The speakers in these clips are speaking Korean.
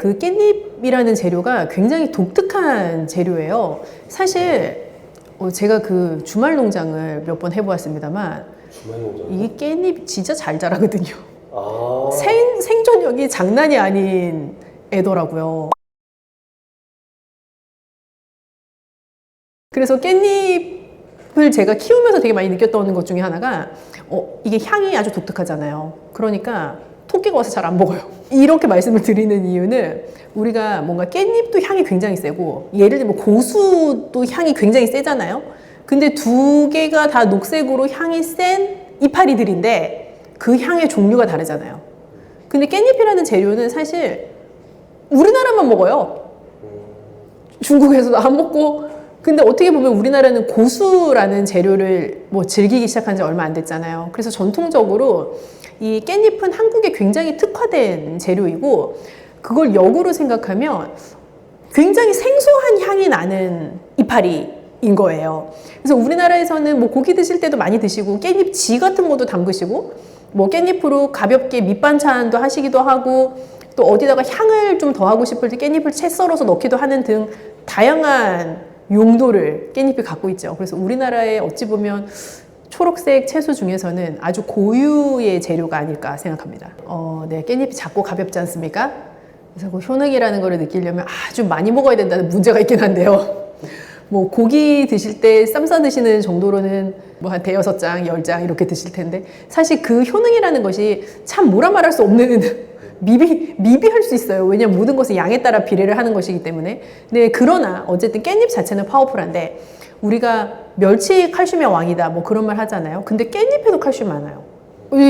그 깻잎이라는 재료가 굉장히 독특한 재료예요. 사실 제가 그 주말 농장을 몇 번 해보았습니다만 주말 농장. 이게 깻잎 진짜 잘 자라거든요. 아. 생존력이 장난이 아닌 애더라고요. 그래서 깻잎을 제가 키우면서 되게 많이 느꼈던 것 중에 하나가 이게 향이 아주 독특하잖아요. 그러니까 토끼가 와서 잘 안 먹어요. 이렇게 말씀을 드리는 이유는 우리가 뭔가 깻잎도 향이 굉장히 세고 예를 들면 고수도 향이 굉장히 세잖아요. 근데 두 개가 다 녹색으로 향이 센 이파리들인데 그 향의 종류가 다르잖아요. 근데 깻잎이라는 재료는 사실 우리나라만 먹어요. 중국에서도 안 먹고. 근데 어떻게 보면 우리나라는 고수라는 재료를 즐기기 시작한 지 얼마 안 됐잖아요. 그래서 전통적으로 이 깻잎은 한국에 굉장히 특화된 재료이고 그걸 역으로 생각하면 굉장히 생소한 향이 나는 이파리인 거예요. 그래서 우리나라에서는 고기 드실 때도 많이 드시고 깻잎지 같은 것도 담그시고 깻잎으로 가볍게 밑반찬도 하시기도 하고 또 어디다가 향을 좀 더하고 싶을 때 깻잎을 채 썰어서 넣기도 하는 등 다양한 용도를 깻잎이 갖고 있죠. 그래서 우리나라에 어찌 보면 초록색 채소 중에서는 아주 고유의 재료가 아닐까 생각합니다. 네, 깻잎이 작고 가볍지 않습니까? 그래서 그 효능이라는 걸 느끼려면 아주 많이 먹어야 된다는 문제가 있긴 한데요. 고기 드실 때 쌈 싸 드시는 정도로는 한 대여섯 장, 10장 이렇게 드실 텐데 사실 그 효능이라는 것이 참 뭐라 말할 수 없는 미비할 수 있어요. 왜냐하면 모든 것은 양에 따라 비례를 하는 것이기 때문에. 네, 그러나 어쨌든 깻잎 자체는 파워풀한데 우리가 멸치 칼슘의 왕이다 그런 말 하잖아요. 근데 깻잎에도 칼슘 많아요.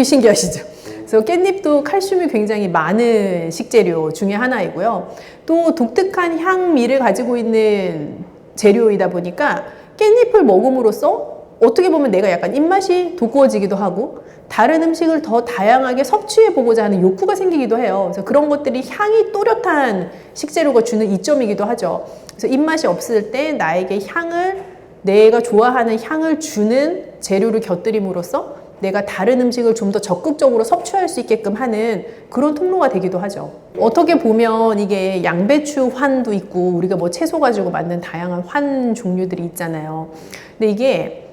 신기하시죠? 그래서 깻잎도 칼슘이 굉장히 많은 식재료 중에 하나이고요. 또 독특한 향미를 가지고 있는 재료이다 보니까 깻잎을 먹음으로써 어떻게 보면 내가 약간 입맛이 돋구어지기도 하고 다른 음식을 더 다양하게 섭취해보고자 하는 욕구가 생기기도 해요. 그래서 그런 것들이 향이 또렷한 식재료가 주는 이점이기도 하죠. 그래서 입맛이 없을 때 나에게 내가 좋아하는 향을 주는 재료를 곁들임으로써 내가 다른 음식을 좀 더 적극적으로 섭취할 수 있게끔 하는 그런 통로가 되기도 하죠. 어떻게 보면 이게 양배추 환도 있고 우리가 채소 가지고 만든 다양한 환 종류들이 있잖아요. 근데 이게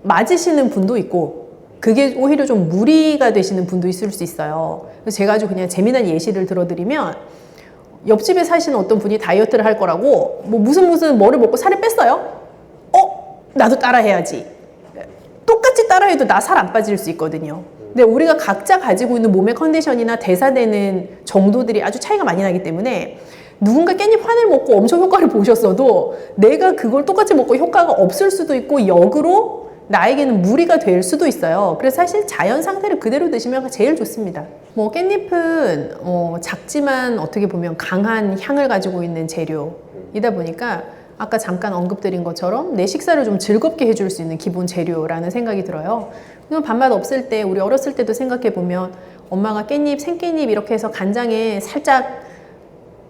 맞으시는 분도 있고 그게 오히려 좀 무리가 되시는 분도 있을 수 있어요. 그래서 제가 아주 그냥 재미난 예시를 들어드리면 옆집에 사시는 어떤 분이 다이어트를 할 거라고 무슨 뭐를 먹고 살을 뺐어요. 나도 따라 해야지. 똑같이 따라 해도 나 살 안 빠질 수 있거든요. 근데 우리가 각자 가지고 있는 몸의 컨디션이나 대사되는 정도들이 아주 차이가 많이 나기 때문에 누군가 깻잎 환을 먹고 엄청 효과를 보셨어도 내가 그걸 똑같이 먹고 효과가 없을 수도 있고 역으로 나에게는 무리가 될 수도 있어요. 그래서 사실 자연 상태를 그대로 드시면 제일 좋습니다. 깻잎은 작지만 어떻게 보면 강한 향을 가지고 있는 재료이다 보니까 아까 잠깐 언급드린 것처럼 내 식사를 좀 즐겁게 해줄 수 있는 기본 재료라는 생각이 들어요. 그럼 밥맛 없을 때 우리 어렸을 때도 생각해보면 엄마가 생깻잎 이렇게 해서 간장에 살짝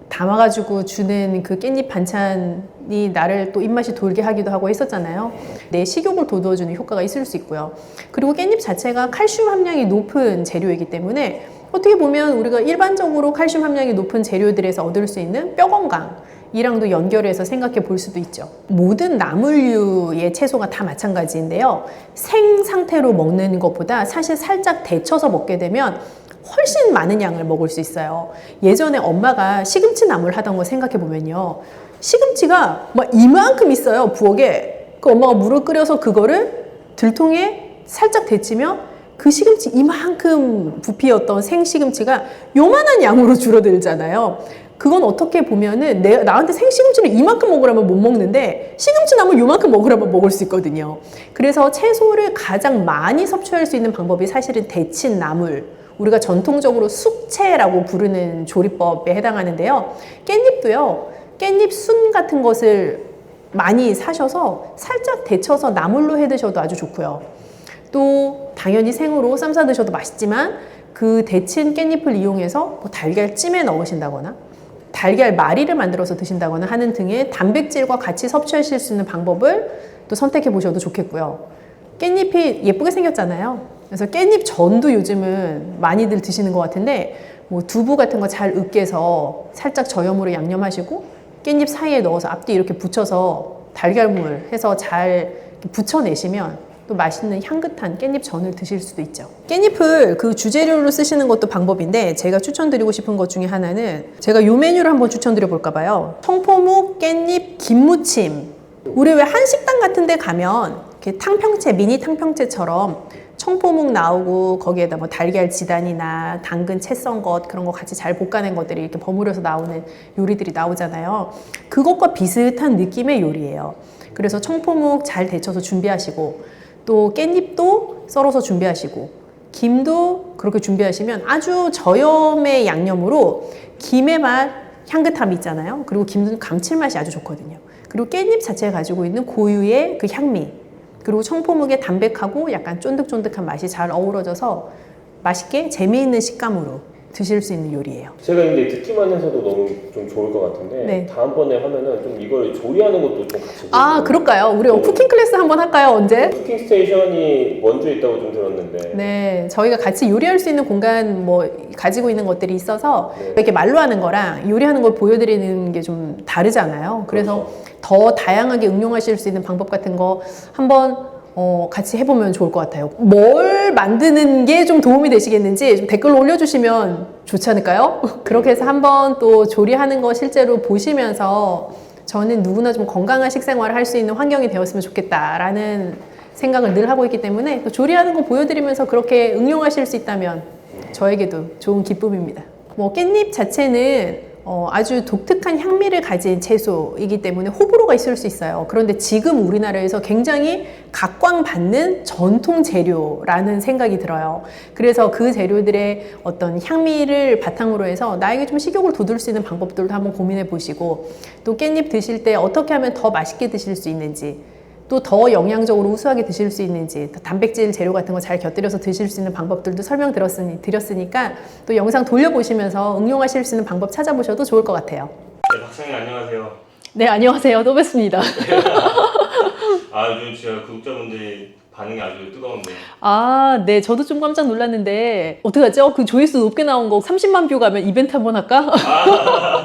담아가지고 주는 그 깻잎 반찬이 나를 또 입맛이 돌게 하기도 하고 했었잖아요. 내 식욕을 돋워주는 효과가 있을 수 있고요. 그리고 깻잎 자체가 칼슘 함량이 높은 재료이기 때문에 어떻게 보면 우리가 일반적으로 칼슘 함량이 높은 재료들에서 얻을 수 있는 뼈 건강이랑도 연결해서 생각해 볼 수도 있죠. 모든 나물류의 채소가 다 마찬가지인데요. 생 상태로 먹는 것보다 사실 살짝 데쳐서 먹게 되면 훨씬 많은 양을 먹을 수 있어요. 예전에 엄마가 시금치 나물 하던 거 생각해 보면요. 시금치가 이만큼 있어요, 부엌에. 그 엄마가 물을 끓여서 그거를 들통에 살짝 데치면 그 시금치 이만큼 부피였던 생시금치가 요만한 양으로 줄어들잖아요. 그건 어떻게 보면은 나한테 생시금치를 이만큼 먹으라면 못 먹는데 시금치 나물 요만큼 먹으라면 먹을 수 있거든요. 그래서 채소를 가장 많이 섭취할 수 있는 방법이 사실은 데친 나물, 우리가 전통적으로 숙채라고 부르는 조리법에 해당하는데요. 깻잎도요. 깻잎 순 같은 것을 많이 사셔서 살짝 데쳐서 나물로 해 드셔도 아주 좋고요. 또 당연히 생으로 쌈 싸 드셔도 맛있지만 그 데친 깻잎을 이용해서 달걀찜에 넣으신다거나 달걀 마리를 만들어서 드신다거나 하는 등의 단백질과 같이 섭취하실 수 있는 방법을 또 선택해 보셔도 좋겠고요. 깻잎이 예쁘게 생겼잖아요. 그래서 깻잎 전도 요즘은 많이들 드시는 것 같은데 뭐 두부 같은 거 잘 으깨서 살짝 저염으로 양념하시고 깻잎 사이에 넣어서 앞뒤 이렇게 붙여서 달걀물 해서 잘 부쳐내시면 또 맛있는 향긋한 깻잎 전을 드실 수도 있죠. 깻잎을 그 주재료로 쓰시는 것도 방법인데 제가 추천드리고 싶은 것 중에 하나는 제가 이 메뉴를 한번 추천드려 볼까 봐요. 청포묵 깻잎 김무침. 우리 왜 한식당 같은 데 가면 이렇게 탕평채, 미니 탕평채처럼 청포묵 나오고 거기에다 뭐 달걀 지단이나 당근 채 썬 것 그런 거 같이 잘 볶아낸 것들이 이렇게 버무려서 나오는 요리들이 나오잖아요. 그것과 비슷한 느낌의 요리예요. 그래서 청포묵 잘 데쳐서 준비하시고 또 깻잎도 썰어서 준비하시고 김도 그렇게 준비하시면 아주 저염의 양념으로 김의 맛, 향긋함이 있잖아요. 그리고 김도 감칠맛이 아주 좋거든요. 그리고 깻잎 자체가 가지고 있는 고유의 그 향미 그리고 청포묵의 담백하고 약간 쫀득쫀득한 맛이 잘 어우러져서 맛있게 재미있는 식감으로 드실 수 있는 요리예요. 제가 근데 듣기만 해서도 너무 좀 좋을 것 같은데 네. 다음번에 하면은 좀 이걸 조리하는 것도 좀 같이 아, 그럴까요? 우리 네. 쿠킹 클래스 한번 할까요? 언제? 쿠킹 스테이션이 원주에 있다고 좀 들었는데 네, 저희가 같이 요리할 수 있는 공간 뭐 가지고 있는 것들이 있어서 네. 이렇게 말로 하는 거랑 요리하는 걸 보여드리는 게 좀 다르잖아요. 그래서 더 다양하게 응용하실 수 있는 방법 같은 거 한번 같이 해보면 좋을 것 같아요. 뭘 만드는 게 좀 도움이 되시겠는지 좀 댓글로 올려주시면 좋지 않을까요? 그렇게 해서 한번 또 조리하는 거 실제로 보시면서 저는 누구나 좀 건강한 식생활을 할 수 있는 환경이 되었으면 좋겠다라는 생각을 늘 하고 있기 때문에 또 조리하는 거 보여드리면서 그렇게 응용하실 수 있다면 저에게도 좋은 기쁨입니다. 뭐 깻잎 자체는 아주 독특한 향미를 가진 채소이기 때문에 호불호가 있을 수 있어요. 그런데 지금 우리나라에서 굉장히 각광받는 전통 재료라는 생각이 들어요. 그래서 그 재료들의 어떤 향미를 바탕으로 해서 나에게 좀 식욕을 돋울 수 있는 방법들도 한번 고민해 보시고 또 깻잎 드실 때 어떻게 하면 더 맛있게 드실 수 있는지 또 더 영양적으로 우수하게 드실 수 있는지 단백질 재료 같은 거 잘 곁들여서 드실 수 있는 방법들도 드렸으니까 또 영상 돌려보시면서 응용하실 수 있는 방법 찾아보셔도 좋을 것 같아요. 네, 박사님 안녕하세요. 네, 안녕하세요. 또 뵙습니다. 아 요즘 진짜 구독자분들이 반응이 아주 뜨거운데 아, 네. 저도 좀 깜짝 놀랐는데 어떡하죠? 그 조회수 높게 나온 거 30만 뷰 가면 이벤트 한번 할까?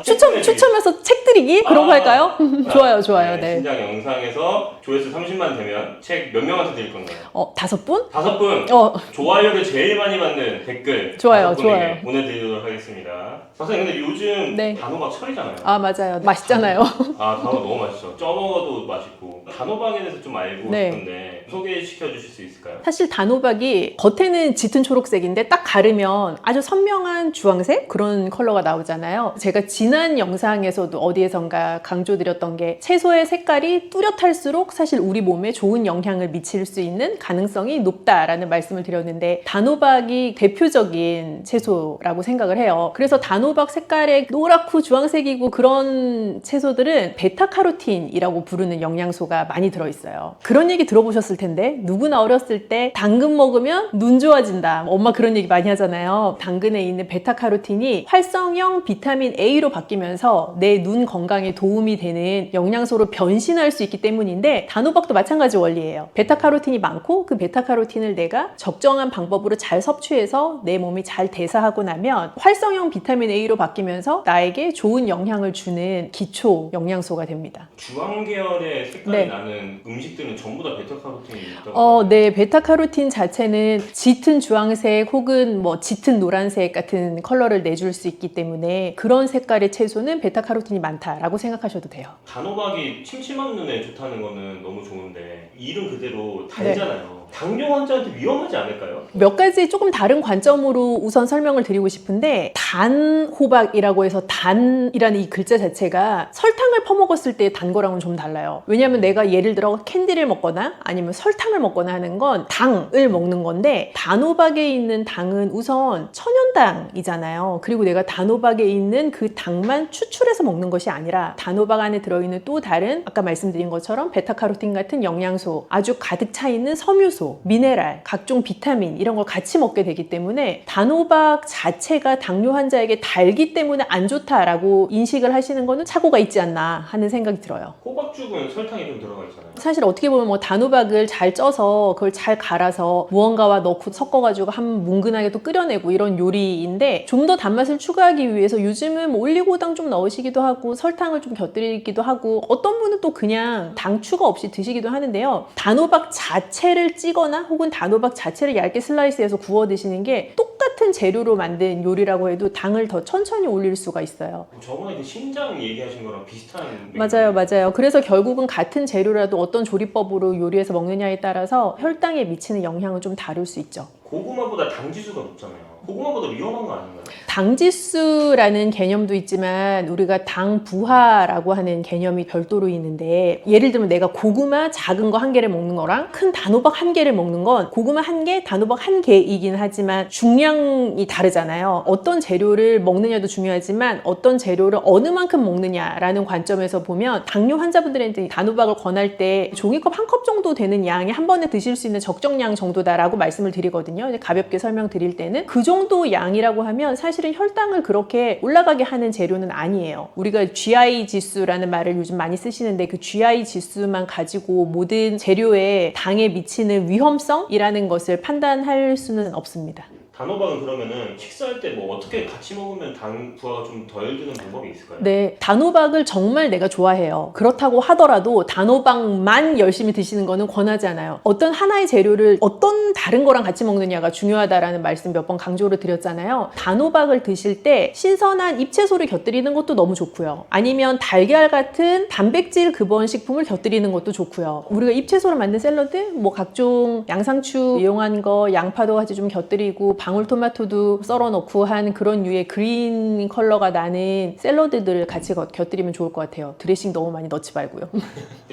추첨해서 책 드리기? 그런 거 할까요? 좋아요. 네. 신작 영상에서 조회수 30만 되면 책 몇 명한테 드릴 건가요? 5분? 5분! 좋아요를 제일 많이 받는 댓글 좋아요. 5분에게 보내드리도록 하겠습니다. 박사님 근데 요즘 네. 단호박 철이잖아요. 아, 맞아요. 맛있잖아요. 단호박 너무 맛있죠. 쪄먹어도 맛있고 단호박에 대해서 좀 알고 네. 싶은데 소개시켜 주실 수 있을까요? 사실 단호박이 겉에는 짙은 초록색인데 딱 가르면 아주 선명한 주황색 그런 컬러가 나오잖아요. 제가 지난 영상에서도 어디에선가 강조드렸던 게 채소의 색깔이 뚜렷할수록 사실 우리 몸에 좋은 영향을 미칠 수 있는 가능성이 높다라는 말씀을 드렸는데 단호박이 대표적인 채소라고 생각을 해요. 그래서 단호박 색깔의 노랗고 주황색이고 그런 채소들은 베타카로틴이라고 부르는 영양소가 많이 들어있어요. 그런 얘기 들어보셨을 텐데 누구나 어렸을 때 당근 먹으면 눈 좋아진다. 엄마 그런 얘기 많이 하잖아요. 당근에 있는 베타카로틴이 활성형 비타민 A로 바뀌면서 내 눈 건강에 도움이 되는 영양소로 변신할 수 있기 때문인데 단호박도 마찬가지 원리예요. 베타카로틴이 많고 그 베타카로틴을 내가 적정한 방법으로 잘 섭취해서 내 몸이 잘 대사하고 나면 활성형 비타민 A로 바뀌면서 나에게 좋은 영향을 주는 기초 영양소가 됩니다. 주황 계열의 색깔이 네. 나는 음식들은 전부 다 베타카로틴이 있다고 네. 베타카로틴 자체는 짙은 주황색 혹은 뭐 짙은 노란색 같은 컬러를 내줄 수 있기 때문에 그런 색깔의 채소는 베타카로틴이 많다라고 생각하셔도 돼요. 단호박이 침침한 눈에 좋다는 거는 너무 좋은데 이름 그대로 달잖아요. 당뇨 환자한테 위험하지 않을까요? 몇 가지 조금 다른 관점으로 우선 설명을 드리고 싶은데 단호박이라고 해서 단이라는 이 글자 자체가 설탕을 퍼먹었을 때 단 거랑은 좀 달라요. 왜냐하면 내가 예를 들어 캔디를 먹거나 아니면 설탕을 먹거나 하는 건 당을 먹는 건데 단호박에 있는 당은 우선 천연당이잖아요. 그리고 내가 단호박에 있는 그 당만 추출해서 먹는 것이 아니라 단호박 안에 들어있는 또 다른 아까 말씀드린 것처럼 베타카로틴 같은 영양소 아주 가득 차 있는 섬유소 섬유소, 미네랄, 각종 비타민 이런 걸 같이 먹게 되기 때문에 단호박 자체가 당뇨 환자에게 달기 때문에 안 좋다라고 인식을 하시는 거는 착오가 있지 않나 하는 생각이 들어요. 호박죽은 설탕이 좀 들어가 있잖아요. 사실 어떻게 보면 뭐 단호박을 잘 쪄서 그걸 잘 갈아서 무언가와 넣고 섞어가지고 한 뭉근하게 또 끓여내고 이런 요리인데 좀 더 단맛을 추가하기 위해서 요즘은 뭐 올리고당 좀 넣으시기도 하고 설탕을 좀 곁들이기도 하고 어떤 분은 또 그냥 당 추가 없이 드시기도 하는데요. 단호박 자체를 찌거나 혹은 단호박 자체를 얇게 슬라이스해서 구워 드시는 게 똑같은 재료로 만든 요리라고 해도 당을 더 천천히 올릴 수가 있어요. 저번에 그 심장 얘기하신 거랑 비슷한 맞아요. 그래서 결국은 같은 재료라도 어떤 조리법으로 요리해서 먹느냐에 따라서 혈당에 미치는 영향은 좀 다를 수 있죠. 고구마보다 당지수가 높잖아요. 고구마보다 위험한 거 아닌가요? 당지수라는 개념도 있지만 우리가 당 부하라고 하는 개념이 별도로 있는데 예를 들면 내가 고구마 작은 거 한 개를 먹는 거랑 큰 단호박 한 개를 먹는 건 고구마 한 개, 단호박 한 개이긴 하지만 중량이 다르잖아요. 어떤 재료를 먹느냐도 중요하지만 어떤 재료를 어느 만큼 먹느냐라는 관점에서 보면 당뇨 환자분들한테 단호박을 권할 때 종이컵 한 컵 정도 되는 양이 한 번에 드실 수 있는 적정량 정도다라고 말씀을 드리거든요. 가볍게 설명드릴 때는 그 정도 양이라고 하면 사실은 혈당을 그렇게 올라가게 하는 재료는 아니에요. 우리가 GI 지수라는 말을 요즘 많이 쓰시는데 그 GI 지수만 가지고 모든 재료에 당에 미치는 위험성이라는 것을 판단할 수는 없습니다. 단호박은 그러면은 식사할 때 뭐 어떻게 같이 먹으면 당 부하가 좀 덜 드는 방법이 있을까요? 네, 단호박을 정말 내가 좋아해요. 그렇다고 하더라도 단호박만 열심히 드시는 거는 권하지 않아요. 어떤 하나의 재료를 어떤 다른 거랑 같이 먹느냐가 중요하다라는 말씀 몇 번 강조를 드렸잖아요. 단호박을 드실 때 신선한 잎채소를 곁들이는 것도 너무 좋고요. 아니면 달걀 같은 단백질 근원 식품을 곁들이는 것도 좋고요. 우리가 잎채소로 만든 샐러드, 뭐 각종 양상추 이용한 거, 양파도 같이 좀 곁들이고 방울토마토도 썰어 넣고 한 그런 류의 그린 컬러가 나는 샐러드들을 같이 곁들이면 좋을 것 같아요. 드레싱 너무 많이 넣지 말고요.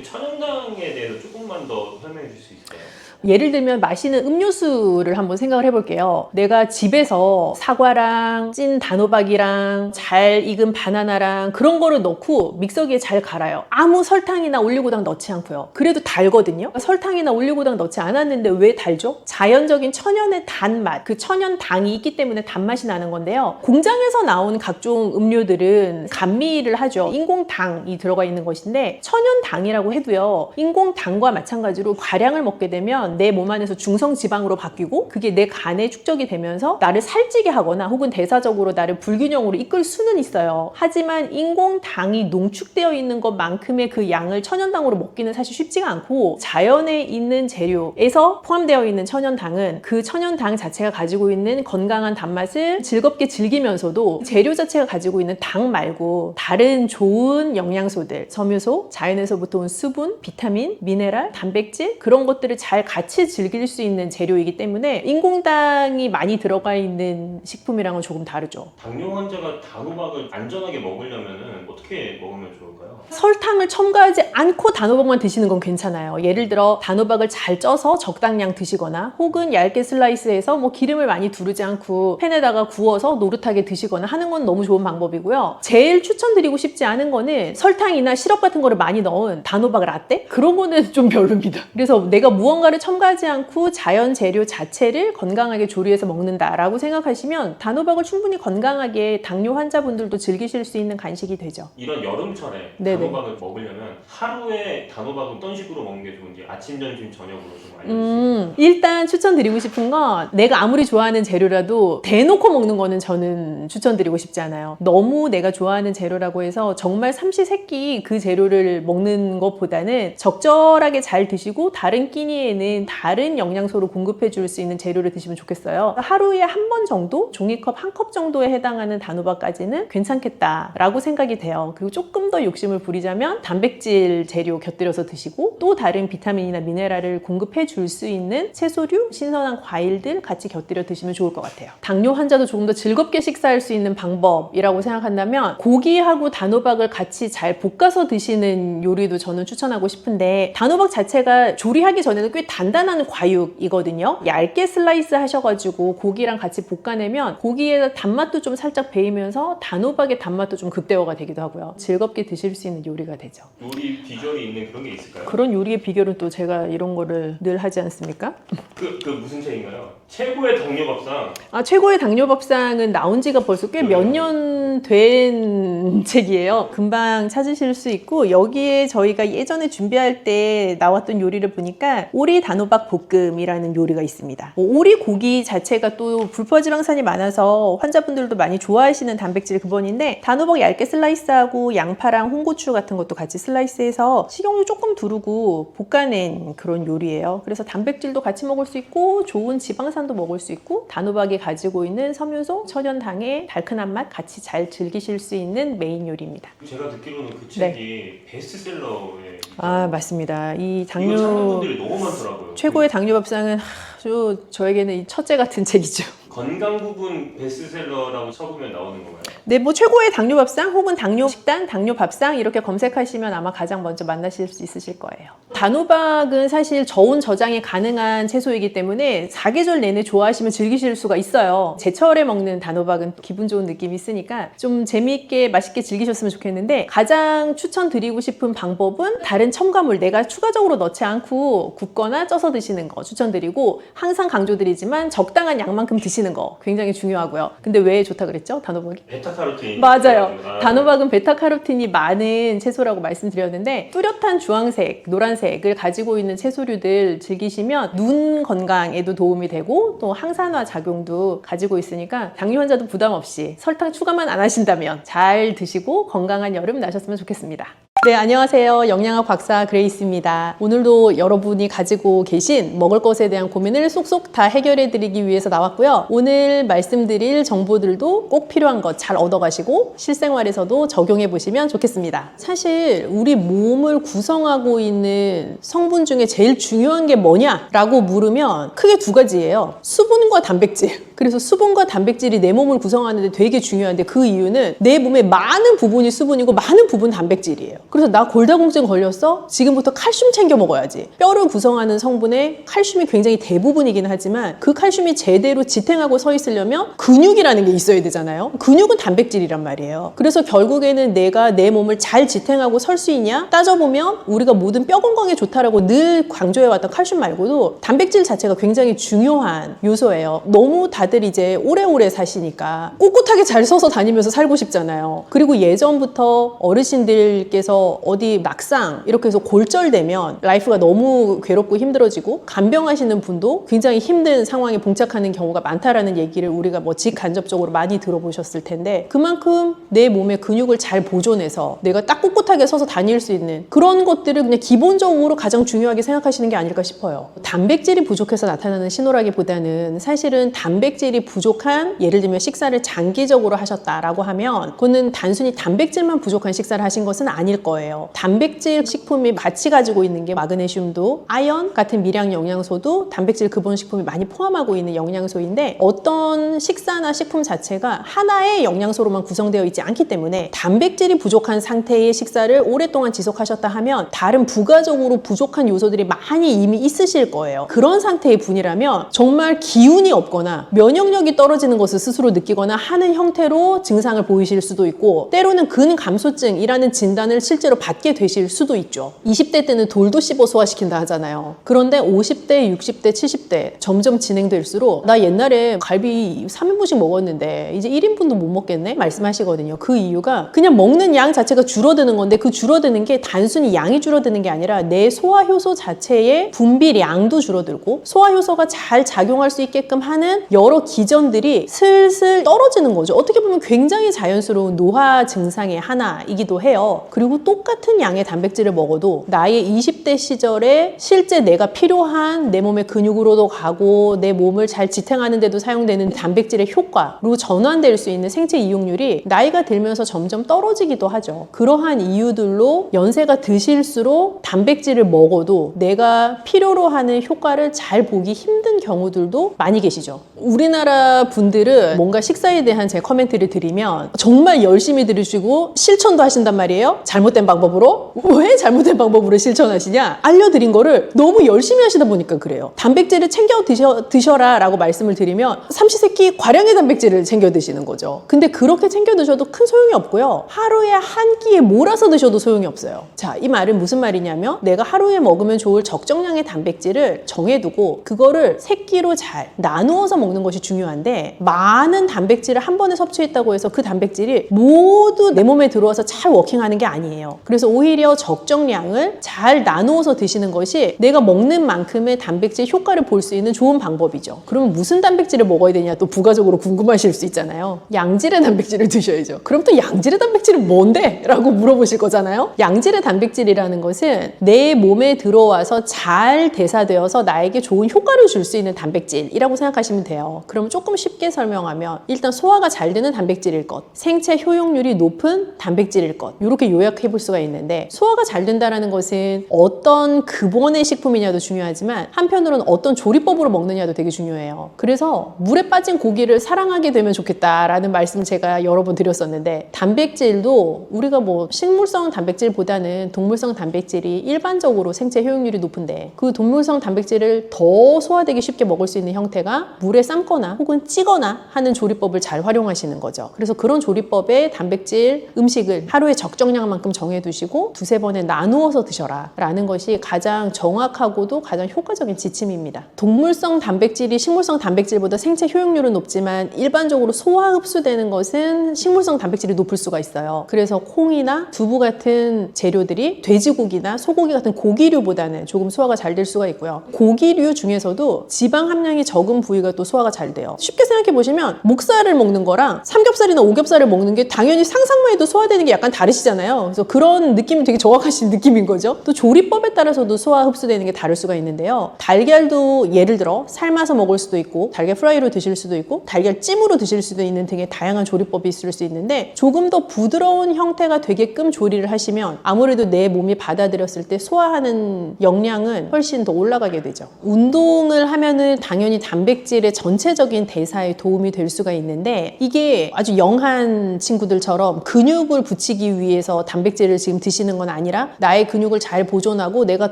천연당에 대해서 조금만 더 설명해 줄 수 있을까요? 예를 들면 마시는 음료수를 한번 생각을 해볼게요. 내가 집에서 사과랑 찐 단호박이랑 잘 익은 바나나랑 그런 거를 넣고 믹서기에 잘 갈아요. 아무 설탕이나 올리고당 넣지 않고요. 그래도 달거든요. 설탕이나 올리고당 넣지 않았는데 왜 달죠? 자연적인 천연의 단맛, 그 천연당이 있기 때문에 단맛이 나는 건데요. 공장에서 나온 각종 음료들은 감미를 하죠. 인공당이 들어가 있는 것인데 천연당이라고 해도요. 인공당과 마찬가지로 과량을 먹게 되면 내 몸 안에서 중성지방으로 바뀌고 그게 내 간에 축적이 되면서 나를 살찌게 하거나 혹은 대사적으로 나를 불균형으로 이끌 수는 있어요. 하지만 인공당이 농축되어 있는 것만큼의 그 양을 천연당으로 먹기는 사실 쉽지가 않고 자연에 있는 재료에서 포함되어 있는 천연당은 그 천연당 자체가 가지고 있는 건강한 단맛을 즐겁게 즐기면서도 재료 자체가 가지고 있는 당 말고 다른 좋은 영양소들, 섬유소, 자연에서부터 온 수분, 비타민, 미네랄, 단백질 그런 것들을 잘 같이 즐길 수 있는 재료이기 때문에 인공당이 많이 들어가 있는 식품이랑은 조금 다르죠. 당뇨 환자가 단호박을 안전하게 먹으려면은 어떻게 먹으면 좋을까요? 설탕을 첨가하지 않고 단호박만 드시는 건 괜찮아요. 예를 들어 단호박을 잘 쪄서 적당량 드시거나 혹은 얇게 슬라이스해서 뭐 기름을 많이 두르지 않고 팬에다가 구워서 노릇하게 드시거나 하는 건 너무 좋은 방법이고요. 제일 추천드리고 싶지 않은 거는 설탕이나 시럽 같은 거를 많이 넣은 단호박 라떼? 그런 거는 좀 별로입니다. 그래서 내가 무언가를 첨가하지 않고 자연 재료 자체를 건강하게 조리해서 먹는다라고 생각하시면 단호박을 충분히 건강하게 당뇨 환자분들도 즐기실 수 있는 간식이 되죠. 이런 여름철에 네네. 단호박을 먹으려면 하루에 단호박은 어떤 식으로 먹는 게 좋은지 아침, 점심, 저녁으로 좀 알려주세요. 일단 추천드리고 싶은 건 내가 아무리 좋아하는 재료라도 대놓고 먹는 거는 저는 추천드리고 싶지 않아요. 너무 내가 좋아하는 재료라고 해서 정말 삼시세끼 그 재료를 먹는 것보다는 적절하게 잘 드시고 다른 끼니에는 다른 영양소를 공급해 줄 수 있는 재료를 드시면 좋겠어요. 하루에 한 번 정도 종이컵 한 컵 정도에 해당하는 단호박까지는 괜찮겠다라고 생각이 돼요. 그리고 조금 더 욕심을 부리자면 단백질 재료 곁들여서 드시고 또 다른 비타민이나 미네랄을 공급해 줄 수 있는 채소류, 신선한 과일들 같이 곁들여 드시면 좋을 것 같아요. 당뇨 환자도 조금 더 즐겁게 식사할 수 있는 방법이라고 생각한다면 고기하고 단호박을 같이 잘 볶아서 드시는 요리도 저는 추천하고 싶은데 단호박 자체가 조리하기 전에는 꽤 단 간단한 과육이거든요. 얇게 슬라이스 하셔가지고 고기랑 같이 볶아내면 고기의 단맛도 좀 살짝 배이면서 단호박의 단맛도 좀 극대화가 되기도 하고요. 즐겁게 드실 수 있는 요리가 되죠. 요리 비결이 있는 그런 게 있을까요? 그런 요리의 비결은 또 제가 이런 거를 늘 하지 않습니까? 그 무슨 책인가요? 최고의 당뇨밥상. 최고의 당뇨밥상은 나온 지가 벌써 꽤 몇 년 된 책이에요. 금방 찾으실 수 있고, 여기에 저희가 예전에 준비할 때 나왔던 요리를 보니까 오리 단호박 볶음이라는 요리가 있습니다. 오리 고기 자체가 또 불포지방산이 많아서 환자분들도 많이 좋아하시는 단백질 근본인데, 단호박 얇게 슬라이스하고 양파랑 홍고추 같은 것도 같이 슬라이스해서 식용유 조금 두르고 볶아낸 그런 요리예요. 그래서 단백질도 같이 먹을 수 있고 좋은 지방산도 먹을 수 있고 단호박이 가지고 있는 섬유소, 천연당의 달큰한 맛 같이 잘 즐기실 수 있는 메인 요리입니다. 제가 듣기로는 그 책이 베스트셀러에 맞습니다. 이 이거 찾는 분들이 너무 많더라고요. 최고의 당뇨밥상은 아주 저에게는 첫째 같은 책이죠. 건강 부분 베스트셀러라고 쳐보면 나오는 건가요? 네, 뭐 최고의 당뇨밥상 혹은 당뇨식단, 당뇨밥상 이렇게 검색하시면 아마 가장 먼저 만나실 수 있으실 거예요. 단호박은 사실 저온 저장이 가능한 채소이기 때문에 사계절 내내 좋아하시면 즐기실 수가 있어요. 제철에 먹는 단호박은 기분 좋은 느낌이 있으니까 좀 재미있게 맛있게 즐기셨으면 좋겠는데, 가장 추천드리고 싶은 방법은 다른 첨가물 내가 추가적으로 넣지 않고 굽거나 쪄서 드시는 거 추천드리고, 항상 강조드리지만 적당한 양만큼 드시는 거 굉장히 중요하고요. 근데 왜 좋다 그랬죠? 단호박이? 베타카로틴. 맞아요. 단호박은 베타카로틴이 많은 채소라고 말씀드렸는데, 뚜렷한 주황색, 노란색을 가지고 있는 채소류들 즐기시면 눈 건강에도 도움이 되고 또 항산화 작용도 가지고 있으니까 당뇨 환자도 부담 없이 설탕 추가만 안 하신다면 잘 드시고 건강한 여름 나셨으면 좋겠습니다. 네, 안녕하세요. 영양학 박사 그레이스입니다. 오늘도 여러분이 가지고 계신 먹을 것에 대한 고민을 쏙쏙 다 해결해 드리기 위해서 나왔고요. 오늘 말씀드릴 정보들도 꼭 필요한 것 잘 얻어가시고 실생활에서도 적용해 보시면 좋겠습니다. 사실 우리 몸을 구성하고 있는 성분 중에 제일 중요한 게 뭐냐라고 물으면 크게 두 가지예요. 수분과 단백질. 그래서 수분과 단백질이 내 몸을 구성하는데 되게 중요한데, 그 이유는 내 몸의 많은 부분이 수분이고 많은 부분 단백질이에요. 그래서 나 골다공증 걸렸어? 지금부터 칼슘 챙겨 먹어야지. 뼈를 구성하는 성분에 칼슘이 굉장히 대부분이긴 하지만 그 칼슘이 제대로 지탱하고 서 있으려면 근육이라는 게 있어야 되잖아요. 근육은 단백질이란 말이에요. 그래서 결국에는 내가 내 몸을 잘 지탱하고 설 수 있냐? 따져보면 우리가 모든 뼈 건강에 좋다라고 늘 강조해왔던 칼슘 말고도 단백질 자체가 굉장히 중요한 요소예요. 너무 다들 이제 오래오래 사시니까 꿋꿋하게 잘 서서 다니면서 살고 싶잖아요. 그리고 예전부터 어르신들께서 어디 낙상 이렇게 해서 골절되면 라이프가 너무 괴롭고 힘들어지고 간병하시는 분도 굉장히 힘든 상황에 봉착하는 경우가 많다라는 얘기를 우리가 뭐 직간접적으로 많이 들어보셨을 텐데, 그만큼 내 몸의 근육을 잘 보존해서 내가 딱 꿋꿋하게 서서 다닐 수 있는 그런 것들을 그냥 기본적으로 가장 중요하게 생각하시는 게 아닐까 싶어요. 단백질이 부족해서 나타나는 신호라기보다는 사실은 단백질이 부족한, 예를 들면 식사를 장기적으로 하셨다라고 하면 그거는 단순히 단백질만 부족한 식사를 하신 것은 아닐 거예요. 단백질 식품이 같이 가지고 있는 게 마그네슘도, 아연 같은 미량 영양소도 단백질 근본 식품이 많이 포함하고 있는 영양소인데, 어떤 식사나 식품 자체가 하나의 영양소로만 구성되어 있지 않기 때문에 단백질이 부족한 상태의 식사를 오랫동안 지속하셨다 하면 다른 부가적으로 부족한 요소들이 많이 이미 있으실 거예요. 그런 상태의 분이라면 정말 기운이 없거나 면역력이 떨어지는 것을 스스로 느끼거나 하는 형태로 증상을 보이실 수도 있고, 때로는 근감소증이라는 진단을 실제로 받게 되실 수도 있죠. 20대 때는 돌도 씹어 소화시킨다 하잖아요. 그런데 50대, 60대, 70대 점점 진행될수록 나 옛날에 갈비 3인분씩 먹었는데 이제 1인분도 못 먹겠네? 말씀하시거든요. 그 이유가 그냥 먹는 양 자체가 줄어드는 건데, 그 줄어드는 게 단순히 양이 줄어드는 게 아니라 내 소화효소 자체의 분비량도 줄어들고 소화효소가 잘 작용할 수 있게끔 하는 여러 기전들이 슬슬 떨어지는 거죠. 어떻게 보면 굉장히 자연스러운 노화 증상의 하나이기도 해요. 그리고 똑같은 양의 단백질을 먹어도 나의 20대 시절에 실제 내가 필요한 내 몸의 근육으로도 가고 내 몸을 잘 지탱하는 데도 사용되는 단백질의 효과로 전환될 수 있는 생체 이용률이 나이가 들면서 점점 떨어지기도 하죠. 그러한 이유들로 연세가 드실수록 단백질을 먹어도 내가 필요로 하는 효과를 잘 보기 힘든 경우들도 많이 계시죠. 우리나라 분들은 뭔가 식사에 대한 제 커멘트를 드리면 정말 열심히 들으시고 실천도 하신단 말이에요. 잘못된 방법으로. 왜 잘못된 방법으로 실천하시냐? 알려드린 거를 너무 열심히 하시다 보니까 그래요. 단백질을 챙겨 드셔라 라고 말씀을 드리면 삼시세끼 과량의 단백질을 챙겨 드시는 거죠. 근데 그렇게 챙겨 드셔도 큰 소용이 없고요. 하루에 한 끼에 몰아서 드셔도 소용이 없어요. 자, 이 말은 무슨 말이냐면 내가 하루에 먹으면 좋을 적정량의 단백질을 정해두고 그거를 새끼로 잘 나누어서 먹는 것이 중요한데 많은 단백질을 한 번에 섭취했다고 해서 그 단백질이 모두 내 몸에 들어와서 잘 워킹하는 게 아니에요. 그래서 오히려 적정량을 잘 나누어서 드시는 것이 내가 먹는 만큼의 단백질 효과를 볼 수 있는 좋은 방법이죠. 그러면 무슨 단백질을 먹어야 되냐 또 부가적으로 궁금하실 수 있잖아요. 양질의 단백질을 드셔야죠. 그럼 또 양질의 단백질은 뭔데? 라고 물어보실 거잖아요. 양질의 단백질이라는 것은 내 몸에 들어와서 잘 대사되어서 나에게 좋은 효과를 줄 수 있는 단백질이라고 생각하시면 돼요. 그럼 조금 쉽게 설명하면 일단 소화가 잘 되는 단백질일 것, 생체 효용률이 높은 단백질일 것, 이렇게 요약해 볼 수가 있는데 소화가 잘 된다는 것은 어떤 근본의 식품이냐도 중요하지만 한편으로는 어떤 조리법으로 먹느냐도 되게 중요해요. 그래서 물에 빠진 고기를 사랑하게 되면 좋겠다라는 말씀을 제가 여러 번 드렸었는데 단백질도 우리가 뭐 식물성 단백질보다는 동물성 단백질이 일반적으로 생체 효용률이 높은데 그 동물성 단백질을 더 소화되기 쉽게 먹을 수 있는 형태가 물에 삶거나 혹은 찌거나 하는 조리법을 잘 활용하시는 거죠. 그래서 그런 조리법의 단백질 음식을 하루에 적정량만큼 정해두시고 두세 번에 나누어서 드셔라 라는 것이 가장 정확하고도 가장 효과적인 지침입니다. 동물성 단백질이 식물성 단백질보다 생체 효용률은 높지만 일반적으로 소화 흡수되는 것은 식물성 단백질이 높을 수가 있어요. 그래서 콩이나 두부 같은 재료들이 돼지고기나 소고기 같은 고기류보다는 조금 소화가 잘 될 수가 있고요. 고기류 중에서도 지방 함량이 적은 부위가 또 소화가 잘 돼요. 쉽게 생각해 보시면 목살을 먹는 거랑 삼겹살이나 오겹살을 먹는 게 당연히 상상만 해도 소화되는 게 약간 다르시잖아요. 그래서 그런 느낌이 되게 정확하신 느낌인 거죠. 또 조리법에 따라서도 소화 흡수되는 게 다를 수가 있는데요. 달걀도 예를 들어 삶아서 먹을 수도 있고 달걀 프라이로 드실 수도 있고 달걀 찜으로 드실 수도 있는 등의 다양한 조리법이 있을 수 있는데 조금 더 부드러운 형태가 되게끔 조리를 하시면 아무래도 내 몸이 받아들였을 때 소화하는 역량은 훨씬 더 올라가게 되죠. 운동을 하면은 당연히 단백질의 전체적인 대사에 도움이 될 수가 있는데 이게 아주 영한 친구들처럼 근육을 붙이기 위해서 단백질을 지금 드시는 건 아니라 나의 근육을 잘 보존하고 내가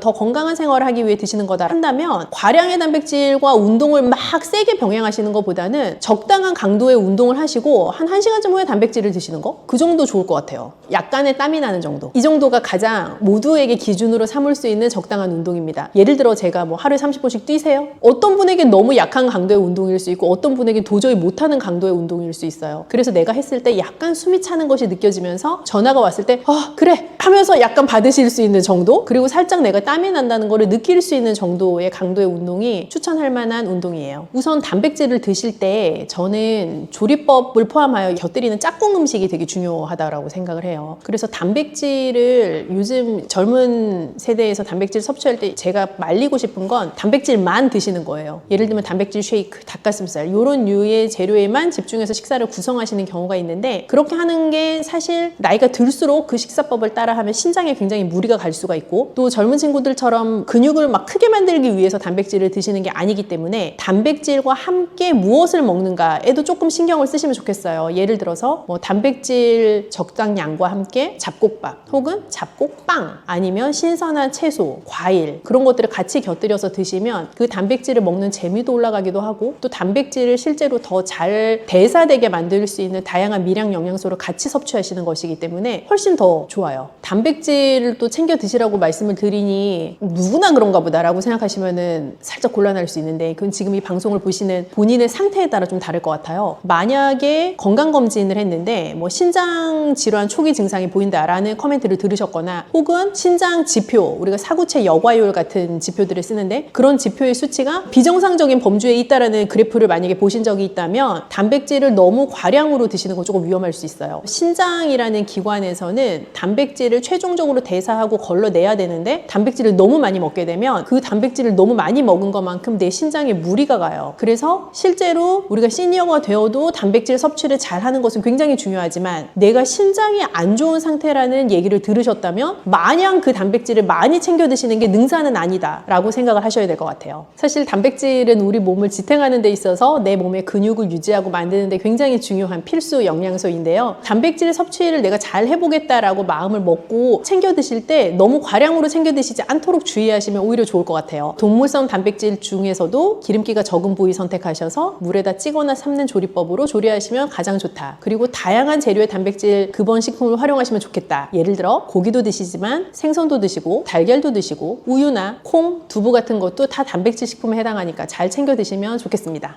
더 건강한 생활을 하기 위해 드시는 거다 한다면 과량의 단백질과 운동을 막 세게 병행하시는 것보다는 적당한 강도의 운동을 하시고 한 1시간쯤 후에 단백질을 드시는 거? 그 정도 좋을 것 같아요. 약간의 땀이 나는 정도. 이 정도가 가장 모두에게 기준으로 삼을 수 있는 적당한 운동입니다. 예를 들어 제가 뭐 하루에 30분씩 뛰세요? 어떤 분에겐 너무 약한 강도의 운동일 수 있고 어떤 분에겐 도저히 못하는 강도의 운동일 수 있어요. 그래서 내가 했을 때 약간 숨이 차는 것이 느껴지면서 전화가 왔을 때 그래 하면서 약간 받으실 수 있는 정도, 그리고 살짝 내가 땀이 난다는 거를 느낄 수 있는 정도의 강도의 운동이 추천할 만한 운동이에요. 우선 단백질을 드실 때 저는 조리법을 포함하여 곁들이는 짝꿍 음식이 되게 중요하다고 생각을 해요. 그래서 단백질을 요즘 젊은 세대에서 단백질 섭취할 때 제가 말리고 싶은 건 단백질만 드시는 거예요. 예를 들면 단백질 쉐이크, 닭가슴살 이런 류의 재료에만 집중해서 식사를 구성하시는 경우가 있는데 그렇게 하는 게 사실 나이가 들수록 그 식사법을 따라하면 신장에 굉장히 무리가 갈 수가 있고 또 젊은 친구들처럼 근육을 막 크게 만들기 위해서 단백질을 드시는 게 아니기 때문에 단백질과 함께 무엇을 먹는가에도 조금 신경을 쓰시면 좋겠어요. 예를 들어서 뭐 단백질 적당량과 함께 잡곡밥 혹은 잡곡빵 아니면 신선한 채소, 과일 그런 것들을 같이 곁들여서 드시면 그 단백질을 먹는 재미도 올라가기도 하고 또 단백질을 실제로 더 잘 대사되게 만들 수 있는 다양한 미량 영양소를 같이 섭취하시는 것이기 때문에 훨씬 더 좋아요. 단백질을 또 챙겨 드시라고 말씀을 드리니 누구나 그런가 보다라고 생각하시면은 살짝 곤란할 수 있는데 그건 지금 이 방송을 보시는 본인의 상태에 따라 좀 다를 것 같아요. 만약에 건강검진을 했는데 뭐 신장 질환 초기 증상이 보인다라는 커멘트를 들으셨거나 혹은 신장 지표, 우리가 사구체 여과율 같은 지표들을 쓰는데 그런 지표의 수치가 비정상적인 범주에 있다라는 그래프를 만약에 보신 적이 있다면 단백질을 너무 과량으로 드시는 건 조금 위험할 수 있어요. 신장이라는 기관에서는 단백질을 최종적으로 대사하고 걸러내야 되는데 단백질을 너무 많이 먹게 되면 그 단백질을 너무 많이 먹은 것만큼 내 신장에 무리가 가요. 그래서 실제로 우리가 시니어가 되어도 단백질 섭취를 잘 하는 것은 굉장히 중요하지만 내가 신장이 안 좋은 상태라는 얘기를 들으셨다면 마냥 그 단백질을 많이 챙겨 드시는 게 능사는 아니다 라고 생각을 하셔야 될 것 같아요. 사실 단백질은 우리 몸을 지탱하는 데 있어서 내 몸의 근육을 유지하고 만드는 데 굉장히 중요한 필수 영양소인데요. 단백질 섭취를 내가 잘 해보겠다라고 마음을 먹고 챙겨 드실 때 너무 과량으로 챙겨 드시지 않도록 주의하시면 오히려 좋을 것 같아요. 동물성 단백질 중에서도 기름기가 적은 부위 선택하셔서 물에다 찌거나 삶는 조리법으로 조리하시면 가장 좋다. 그리고 다양한 재료의 단백질 급원 식품을 활용하시면 좋겠다. 예를 들어 고기도 드시지만 생선도 드시고 달걀도 드시고 우유나 콩, 두부 같은 것도 다 단백질 식품에 해당하니까 잘 챙겨 드시면 좋겠습니다.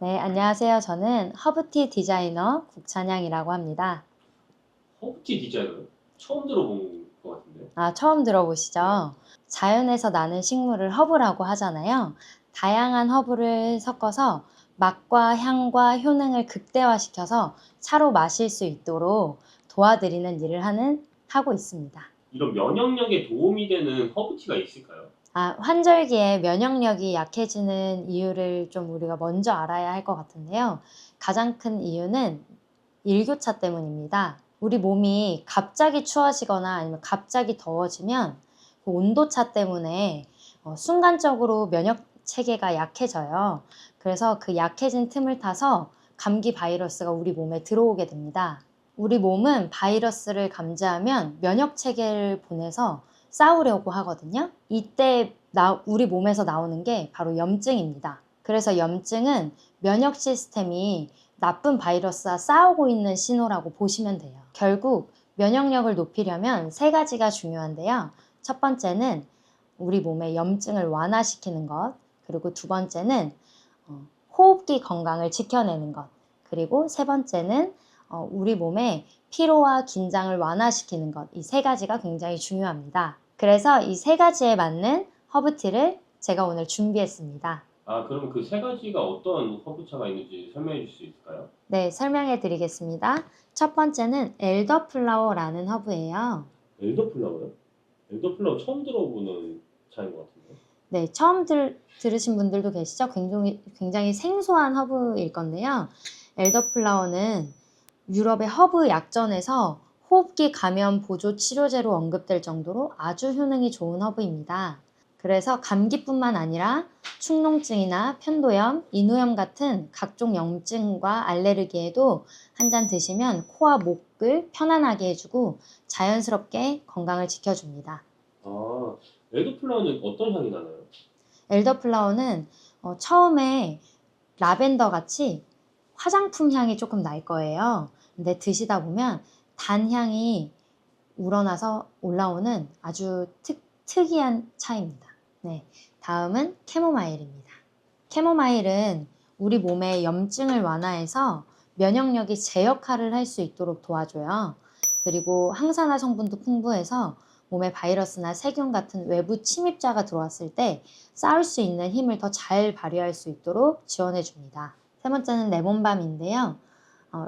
네, 안녕하세요. 저는 허브티 디자이너 국찬양이라고 합니다. 허브티 디자이너 처음 들어본 것 같은데. 처음 들어보시죠? 자연에서 나는 식물을 허브라고 하잖아요. 다양한 허브를 섞어서 맛과 향과 효능을 극대화시켜서 차로 마실 수 있도록 도와드리는 일을 하고 있습니다. 이런 면역력에 도움이 되는 허브티가 있을까요? 환절기에 면역력이 약해지는 이유를 좀 우리가 먼저 알아야 할 것 같은데요. 가장 큰 이유는 일교차 때문입니다. 우리 몸이 갑자기 추워지거나 아니면 갑자기 더워지면 그 온도차 때문에 순간적으로 면역 체계가 약해져요. 그래서 그 약해진 틈을 타서 감기 바이러스가 우리 몸에 들어오게 됩니다. 우리 몸은 바이러스를 감지하면 면역 체계를 보내서 싸우려고 하거든요. 이때 우리 몸에서 나오는 게 바로 염증입니다. 그래서 염증은 면역 시스템이 나쁜 바이러스와 싸우고 있는 신호라고 보시면 돼요. 결국 면역력을 높이려면 세 가지가 중요한데요. 첫 번째는 우리 몸의 염증을 완화시키는 것, 그리고 두 번째는 호흡기 건강을 지켜내는 것, 그리고 세 번째는 우리 몸의 피로와 긴장을 완화시키는 것, 이 세 가지가 굉장히 중요합니다. 그래서 이 세 가지에 맞는 허브티를 제가 오늘 준비했습니다. 그럼 그 세 가지가 어떤 허브차가 있는지 설명해 줄 수 있을까요? 네, 설명해 드리겠습니다. 첫 번째는 엘더플라워라는 허브예요. 엘더플라워요? 엘더플라워 처음 들어보는 차인 것 같은데. 네, 처음 들으신 분들도 계시죠? 굉장히 생소한 허브일 건데요. 엘더플라워는 유럽의 허브 약전에서 호흡기 감염 보조 치료제로 언급될 정도로 아주 효능이 좋은 허브입니다. 그래서 감기뿐만 아니라 축농증이나 편도염, 인후염 같은 각종 염증과 알레르기에도 한 잔 드시면 코와 목을 편안하게 해주고 자연스럽게 건강을 지켜줍니다. 엘더플라워는 어떤 향이 나나요? 엘더플라워는 처음에 라벤더 같이 화장품 향이 조금 날 거예요. 근데 드시다 보면 단향이 우러나서 올라오는 아주 특이한 차입니다. 네, 다음은 캐모마일입니다. 캐모마일은 우리 몸의 염증을 완화해서 면역력이 제 역할을 할 수 있도록 도와줘요. 그리고 항산화 성분도 풍부해서 몸에 바이러스나 세균 같은 외부 침입자가 들어왔을 때 싸울 수 있는 힘을 더 잘 발휘할 수 있도록 지원해 줍니다. 세 번째는 레몬밤인데요.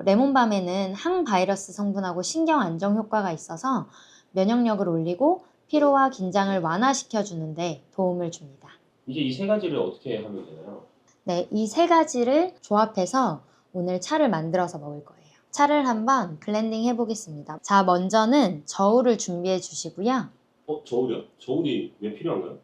레몬밤에는 항바이러스 성분하고 신경 안정 효과가 있어서 면역력을 올리고 피로와 긴장을 완화시켜 주는데 도움을 줍니다. 이제 이 세 가지를 어떻게 하면 되나요? 네, 이 세 가지를 조합해서 오늘 차를 만들어서 먹을 거예요. 차를 한번 블렌딩 해보겠습니다. 자, 먼저는 저울을 준비해 주시고요. 저울이요? 저울이 왜 필요한가요?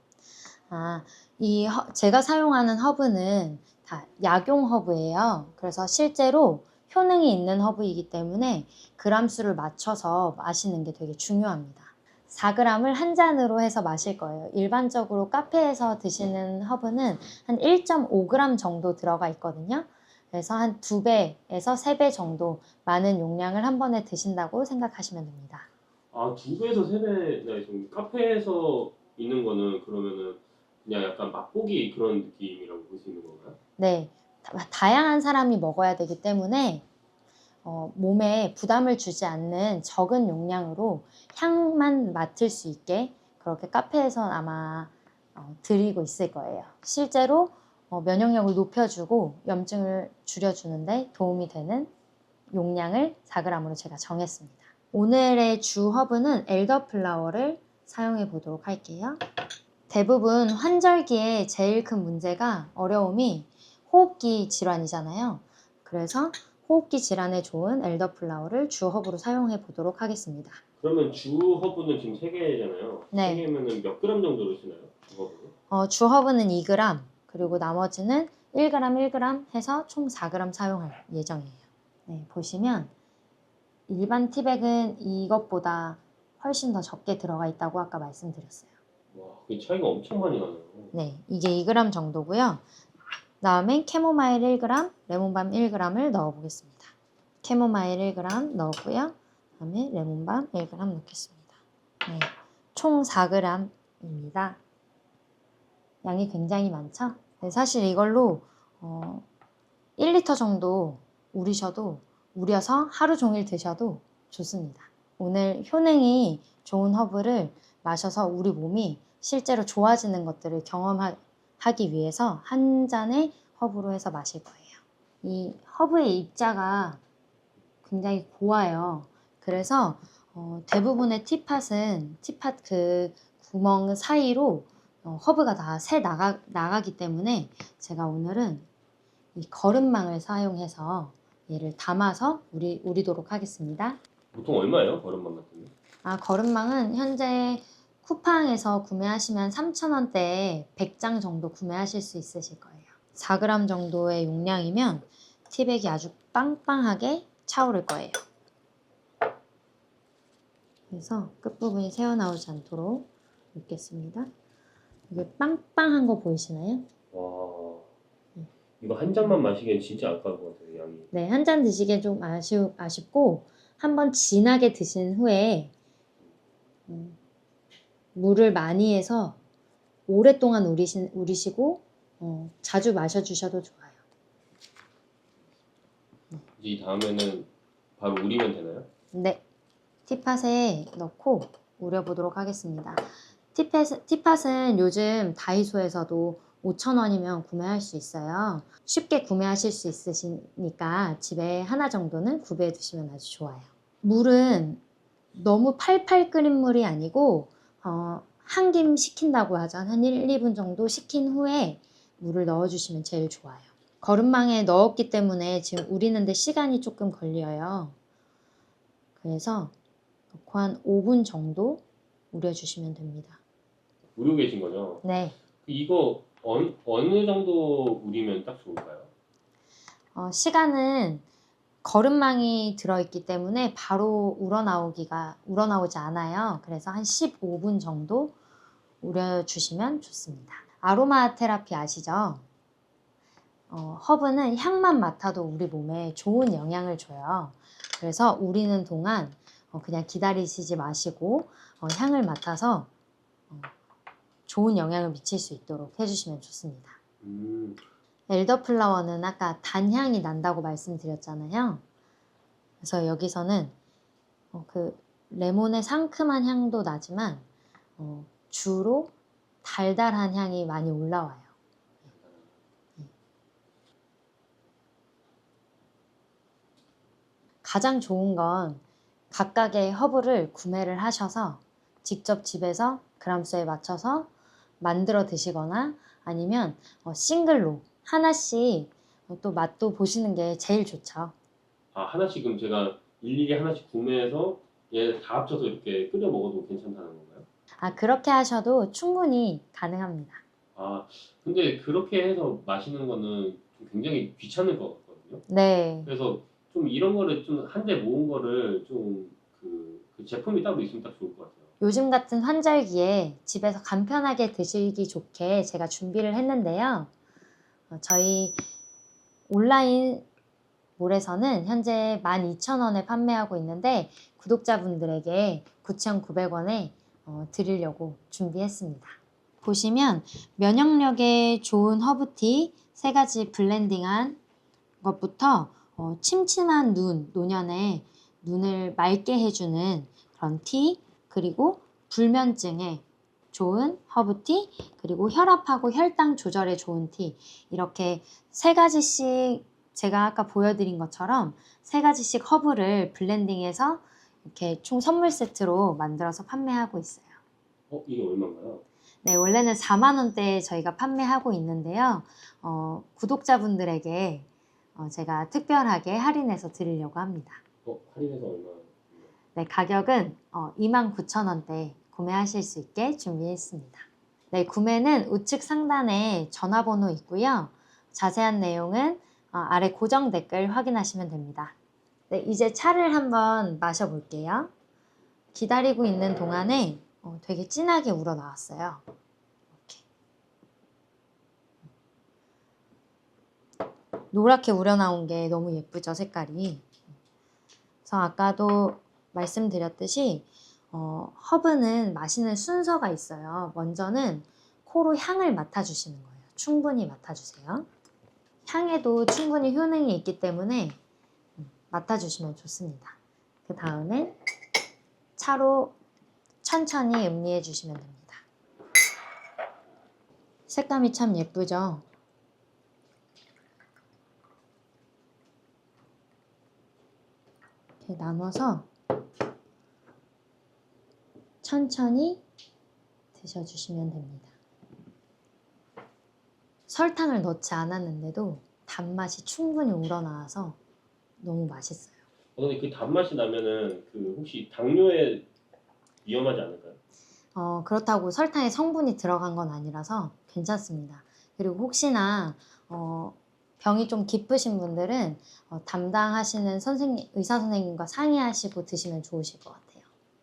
제가 사용하는 허브는 다 약용 허브예요. 그래서 실제로 효능이 있는 허브이기 때문에 그람수를 맞춰서 마시는 게 되게 중요합니다. 4g을 한 잔으로 해서 마실 거예요. 일반적으로 카페에서 드시는 허브는 한 1.5g 정도 들어가 있거든요. 그래서 한 2배에서 3배 정도 많은 용량을 한 번에 드신다고 생각하시면 됩니다. 2배에서 3배, 지금 카페에서 있는 거는 그러면은 그냥 약간 맛보기 그런 느낌이라고 볼 수 있는 건가요? 네, 다양한 사람이 먹어야 되기 때문에 몸에 부담을 주지 않는 적은 용량으로 향만 맡을 수 있게 그렇게 카페에서 아마 드리고 있을 거예요. 실제로 면역력을 높여주고 염증을 줄여주는데 도움이 되는 용량을 4g으로 제가 정했습니다. 오늘의 주 허브는 엘더플라워를 사용해 보도록 할게요. 대부분 환절기에 제일 큰 문제가 어려움이 호흡기 질환이잖아요. 그래서 호흡기 질환에 좋은 엘더플라워를 주 허브로 사용해 보도록 하겠습니다. 그러면 주 허브는 지금 3개잖아요. 네. 3개면은 몇 그램 정도로 쓰나요? 주 허브는? 주 허브는 2g, 그리고 나머지는 1g, 1g 해서 총 4g 사용할 예정이에요. 네, 보시면 일반 티백은 이것보다 훨씬 더 적게 들어가 있다고 아까 말씀드렸어요. 와, 그 차이가 엄청 많이 나네요. 네, 이게 2g 정도고요. 다음에 캐모마일 1g, 레몬밤 1g을 넣어보겠습니다. 캐모마일 1g 넣었고요. 다음에 레몬밤 1g 넣겠습니다. 네, 총 4g입니다. 양이 굉장히 많죠? 네, 사실 이걸로 1리터 정도 우려서 하루 종일 드셔도 좋습니다. 오늘 효능이 좋은 허브를 마셔서 우리 몸이 실제로 좋아지는 것들을 경험하기 위해서 한 잔의 허브로 해서 마실 거예요. 이 허브의 입자가 굉장히 고와요. 그래서 대부분의 티팟 그 구멍 사이로 허브가 다 새 나가기 때문에 제가 오늘은 이 거름망을 사용해서 얘를 담아서 우리도록 하겠습니다. 보통 얼마예요? 거름망 같은 거? 거름망은 현재 쿠팡에서 구매하시면 3,000원대에 100장 정도 구매하실 수 있으실 거예요. 4g 정도의 용량이면 티백이 아주 빵빵하게 차오를 거예요. 그래서 끝부분이 새어나오지 않도록 넣겠습니다. 이게 빵빵한 거 보이시나요? 와, 이거 한 잔만 마시기엔 진짜 아까울 것 같아요, 양이. 네, 한 잔 드시기엔 좀 아쉽고 한번 진하게 드신 후에 물을 많이 해서 오랫동안 우리시고 자주 마셔주셔도 좋아요. 이제 이 다음에는 바로 우리면 되나요? 네, 티팟에 넣고 우려보도록 하겠습니다. 티팟은 요즘 다이소에서도 5,000원이면 구매할 수 있어요. 쉽게 구매하실 수 있으시니까 집에 하나 정도는 구비해 두시면 아주 좋아요. 물은 너무 팔팔 끓인 물이 아니고 한 김 식힌다고 하죠. 한 1, 2분 정도 식힌 후에 물을 넣어주시면 제일 좋아요. 거름망에 넣었기 때문에 지금 우리는데 시간이 조금 걸려요. 그래서 넣고 한 5분 정도 우려주시면 됩니다. 우리고 계신 거죠? 네. 이거 어느 정도 우리면 딱 좋을까요? 시간은 거름망이 들어있기 때문에 바로 우러나오지 않아요. 그래서 한 15분 정도 우려주시면 좋습니다. 아로마 테라피 아시죠? 허브는 향만 맡아도 우리 몸에 좋은 영향을 줘요. 그래서 우리는 동안 그냥 기다리시지 마시고 향을 맡아서 좋은 영향을 미칠 수 있도록 해주시면 좋습니다. 엘더플라워는 아까 단향이 난다고 말씀드렸잖아요. 그래서 여기서는 그 레몬의 상큼한 향도 나지만 주로 달달한 향이 많이 올라와요. 가장 좋은 건 각각의 허브를 구매를 하셔서 직접 집에서 그람수에 맞춰서 만들어 드시거나 아니면 싱글로 하나씩 또 맛도 보시는 게 제일 좋죠. 하나씩 그럼 제가 일일이 하나씩 구매해서 얘 다 합쳐서 이렇게 끓여 먹어도 괜찮다는 건가요? 그렇게 하셔도 충분히 가능합니다. 근데 그렇게 해서 마시는 거는 좀 굉장히 귀찮을 것 같거든요. 네. 그래서 좀 이런 거를 좀 한데 모은 거를 좀 그 제품이 따로 있으면 딱 좋을 것 같아요. 요즘 같은 환절기에 집에서 간편하게 드시기 좋게 제가 준비를 했는데요. 저희 온라인 몰에서는 현재 12,000원에 판매하고 있는데 구독자분들에게 9,900원에 드리려고 준비했습니다. 보시면 면역력에 좋은 허브티 3가지 블렌딩한 것부터 침침한 노년에 눈을 맑게 해주는 그런 티, 그리고 불면증에 좋은 허브티, 그리고 혈압하고 혈당 조절에 좋은 티, 이렇게 3가지씩 제가 아까 보여드린 것처럼 3가지씩 허브를 블렌딩해서 이렇게 총 선물 세트로 만들어서 판매하고 있어요. 이게 얼마인가요? 네, 원래는 4만 원대에 저희가 판매하고 있는데요. 구독자분들에게 제가 특별하게 할인해서 드리려고 합니다. 할인해서 얼마? 네, 가격은 29,000원대 구매하실 수 있게 준비했습니다. 네, 구매는 우측 상단에 전화번호 있고요. 자세한 내용은 아래 고정 댓글 확인하시면 됩니다. 네, 이제 차를 한번 마셔볼게요. 기다리고 있는 동안에 되게 진하게 우러나왔어요. 이렇게. 노랗게 우러나온 게 너무 예쁘죠, 색깔이. 그래서 아까도 말씀드렸듯이 허브는 마시는 순서가 있어요. 먼저는 코로 향을 맡아주시는 거예요. 충분히 맡아주세요. 향에도 충분히 효능이 있기 때문에 맡아주시면 좋습니다. 그 다음에 차로 천천히 음미해 주시면 됩니다. 색감이 참 예쁘죠? 이렇게 나눠서 천천히 드셔주시면 됩니다. 설탕을 넣지 않았는데도 단맛이 충분히 우러나와서 너무 맛있어요. 근데 그 단맛이 나면은 그 혹시 당뇨에 위험하지 않을까요? 그렇다고 설탕의 성분이 들어간 건 아니라서 괜찮습니다. 그리고 혹시나 병이 좀 깊으신 분들은 담당하시는 의사 선생님과 상의하시고 드시면 좋으실 것 같아요.